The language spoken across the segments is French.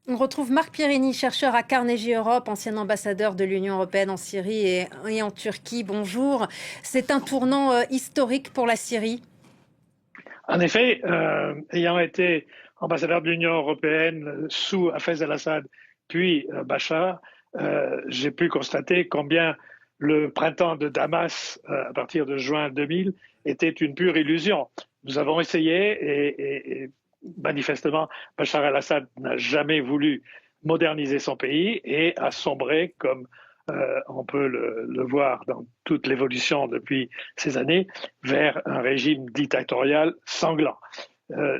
On retrouve Marc Pierini, chercheur à Carnegie Europe, ancien ambassadeur de l'Union européenne en Syrie et en Turquie. Bonjour. C'est un tournant historique pour la Syrie. En effet, ayant été ambassadeur de l'Union européenne sous Hafez al-Assad, puis Bachar, j'ai pu constater combien le printemps de Damas, à partir de juin 2000, était une pure illusion. Nous avons essayé et manifestement, Bachar al-Assad n'a jamais voulu moderniser son pays et a sombré, comme on peut le voir dans toute l'évolution depuis ces années, vers un régime dictatorial sanglant.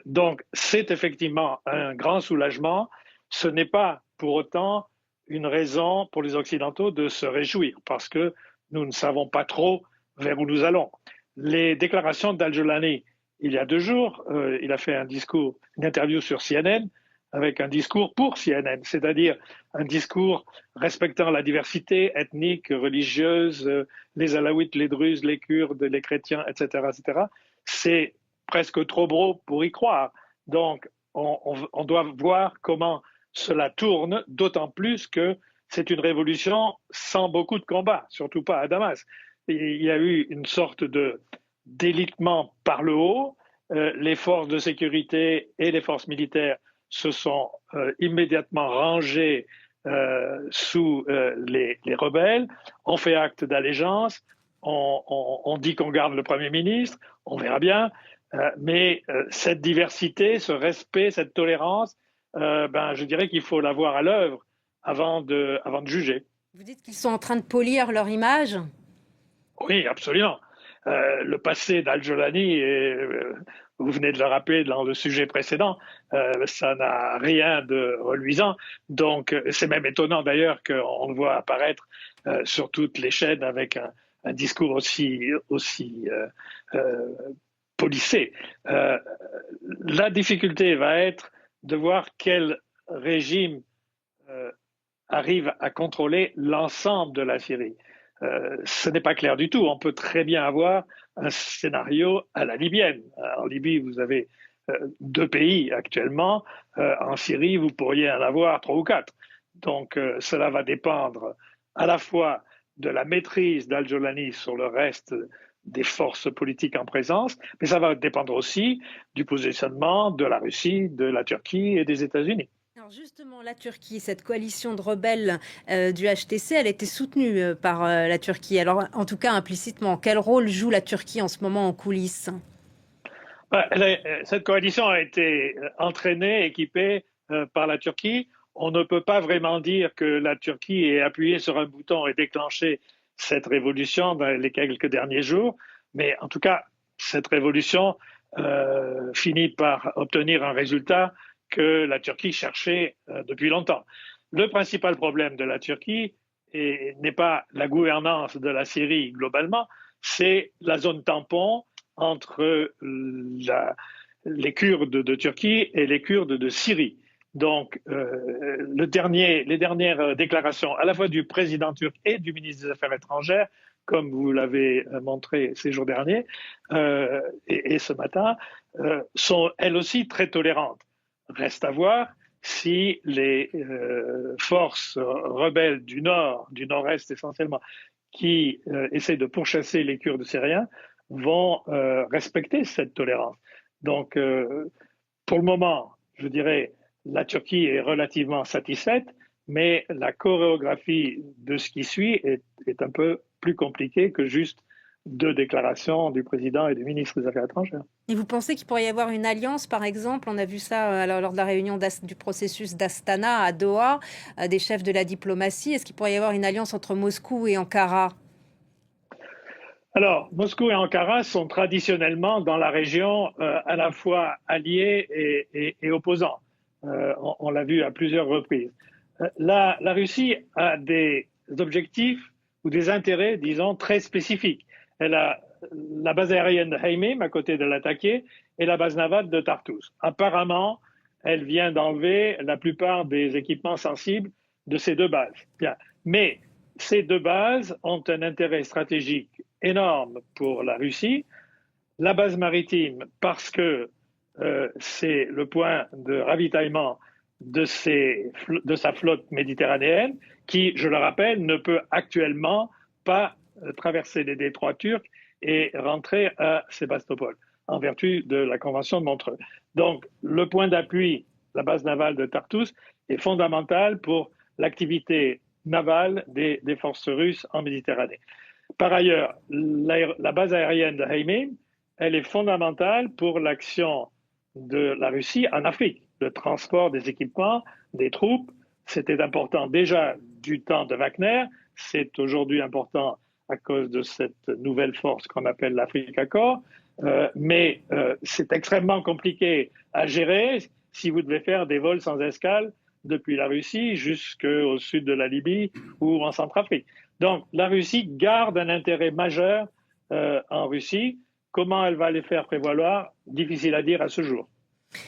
Donc, c'est effectivement un grand soulagement. Ce n'est pas pour autant une raison pour les Occidentaux de se réjouir, parce que nous ne savons pas trop vers où nous allons. Les déclarations d'Al-Jolani, il y a 2 jours, il a fait un discours, une interview sur CNN, avec un discours pour CNN, c'est-à-dire un discours respectant la diversité ethnique, religieuse, les Alaouites, les Druzes, les Kurdes, les chrétiens, etc., etc. C'est presque trop gros pour y croire. Donc, on doit voir comment cela tourne, d'autant plus que c'est une révolution sans beaucoup de combats, surtout pas à Damas. Il y a eu une sorte de délitement par le haut. Les forces de sécurité et les forces militaires se sont immédiatement rangées sous les rebelles. On fait acte d'allégeance. On dit qu'on garde le Premier ministre. On verra bien. Mais cette diversité, ce respect, cette tolérance, je dirais qu'il faut la voir à l'œuvre avant de juger. Vous dites qu'ils sont en train de polir leur image. Oui, absolument. Le passé d'Al-Jolani, vous venez de le rappeler dans le sujet précédent, ça n'a rien de reluisant. Donc, c'est même étonnant d'ailleurs qu'on le voit apparaître sur toutes les chaînes avec un discours aussi euh, policé. La difficulté va être de voir quel régime euh, arrive à contrôler l'ensemble de la Syrie. Ce n'est pas clair du tout. On peut très bien avoir un scénario à la libyenne. En Libye, vous avez 2 pays actuellement. En Syrie, vous pourriez en avoir 3 ou 4. Donc, cela va dépendre à la fois de la maîtrise d'Al-Jolani sur le reste des forces politiques en présence, mais ça va dépendre aussi du positionnement de la Russie, de la Turquie et des États-Unis. Alors justement, la Turquie, cette coalition de rebelles du HTC, elle était soutenue par la Turquie. Alors en tout cas implicitement, quel rôle joue la Turquie en ce moment en coulisses? Cette coalition a été entraînée, équipée par la Turquie. On ne peut pas vraiment dire que la Turquie ait appuyé sur un bouton et déclenché cette révolution dans les quelques derniers jours, mais en tout cas, cette révolution finit par obtenir un résultat que la Turquie cherchait depuis longtemps. Le principal problème de la Turquie n'est pas la gouvernance de la Syrie globalement, c'est la zone tampon entre les Kurdes de Turquie et les Kurdes de Syrie. Donc, les dernières déclarations à la fois du président turc et du ministre des Affaires étrangères, comme vous l'avez montré ces jours derniers et ce matin, sont elles aussi très tolérantes. Reste à voir si les forces rebelles du nord, du nord-est essentiellement, qui essaient de pourchasser les Kurdes syriens, vont respecter cette tolérance. Donc, pour le moment, je dirais, la Turquie est relativement satisfaite, mais la chorégraphie de ce qui suit est un peu plus compliquée que juste 2 déclarations du président et du ministre des Affaires étrangères. Et vous pensez qu'il pourrait y avoir une alliance, par exemple? On a vu ça lors de la réunion du processus d'Astana à Doha, des chefs de la diplomatie. Est-ce qu'il pourrait y avoir une alliance entre Moscou et Ankara? Alors, Moscou et Ankara sont traditionnellement dans la région à la fois alliés et opposants. On l'a vu à plusieurs reprises. La Russie a des objectifs ou des intérêts, disons, très spécifiques. Elle a la base aérienne de Heimim à côté de l'attaquer et la base navale de Tartus. Apparemment, elle vient d'enlever la plupart des équipements sensibles de ces 2 bases. Bien. Mais ces 2 bases ont un intérêt stratégique énorme pour la Russie. La base maritime, parce que c'est le point de ravitaillement de sa flotte méditerranéenne, qui, je le rappelle, ne peut actuellement pas traverser les détroits turcs et rentrer à Sébastopol, en vertu de la Convention de Montreux. Donc, le point d'appui, la base navale de Tartus, est fondamental pour l'activité navale des forces russes en Méditerranée. Par ailleurs, la base aérienne de Heimin, elle est fondamentale pour l'action de la Russie en Afrique. Le transport des équipements, des troupes, c'était important déjà du temps de Wagner, c'est aujourd'hui important à cause de cette nouvelle force qu'on appelle l'Africa Corps, mais c'est extrêmement compliqué à gérer si vous devez faire des vols sans escale depuis la Russie jusqu'au sud de la Libye ou en Centrafrique. Donc la Russie garde un intérêt majeur en Russie. Comment elle va les faire prévaloir? Difficile à dire à ce jour.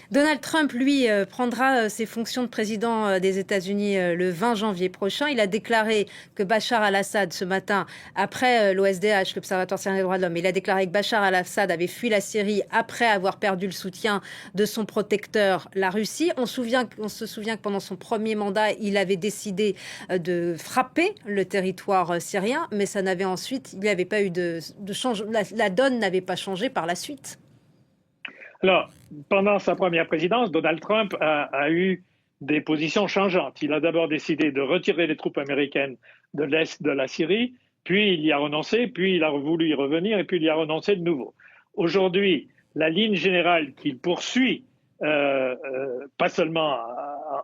Donald Trump, lui, prendra ses fonctions de président des États-Unis le 20 janvier prochain. Il a déclaré que Bachar al-Assad, ce matin, après l'OSDH, l'Observatoire syrien des droits de l'homme, il a déclaré que Bachar al-Assad avait fui la Syrie après avoir perdu le soutien de son protecteur, la Russie. On se souvient que pendant son premier mandat, il avait décidé de frapper le territoire syrien, mais ça n'avait ensuite, il n'y avait pas eu de changement. La donne n'avait pas changé par la suite. Alors, pendant sa première présidence, Donald Trump a eu des positions changeantes. Il a d'abord décidé de retirer les troupes américaines de l'Est de la Syrie, puis il y a renoncé, puis il a voulu y revenir, et puis il y a renoncé de nouveau. Aujourd'hui, la ligne générale qu'il poursuit, pas seulement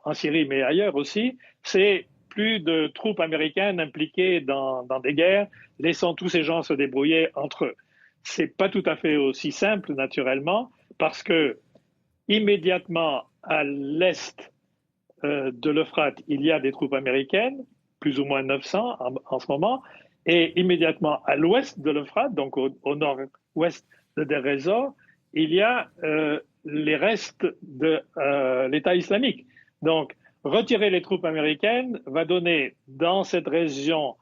en Syrie, mais ailleurs aussi, c'est plus de troupes américaines impliquées dans des guerres, laissant tous ces gens se débrouiller entre eux. C'est pas tout à fait aussi simple, naturellement, parce que immédiatement à l'est de l'Euphrate, il y a des troupes américaines, plus ou moins 900 en ce moment, et immédiatement à l'ouest de l'Euphrate, donc au nord-ouest de Deir ez-Zor, il y a les restes de l'État islamique. Donc, retirer les troupes américaines va donner dans cette région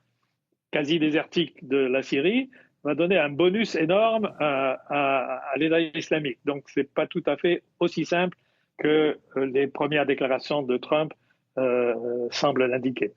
quasi désertique de la Syrie, va donner un bonus énorme à l'État islamique. Donc, ce n'est pas tout à fait aussi simple que les premières déclarations de Trump semblent l'indiquer.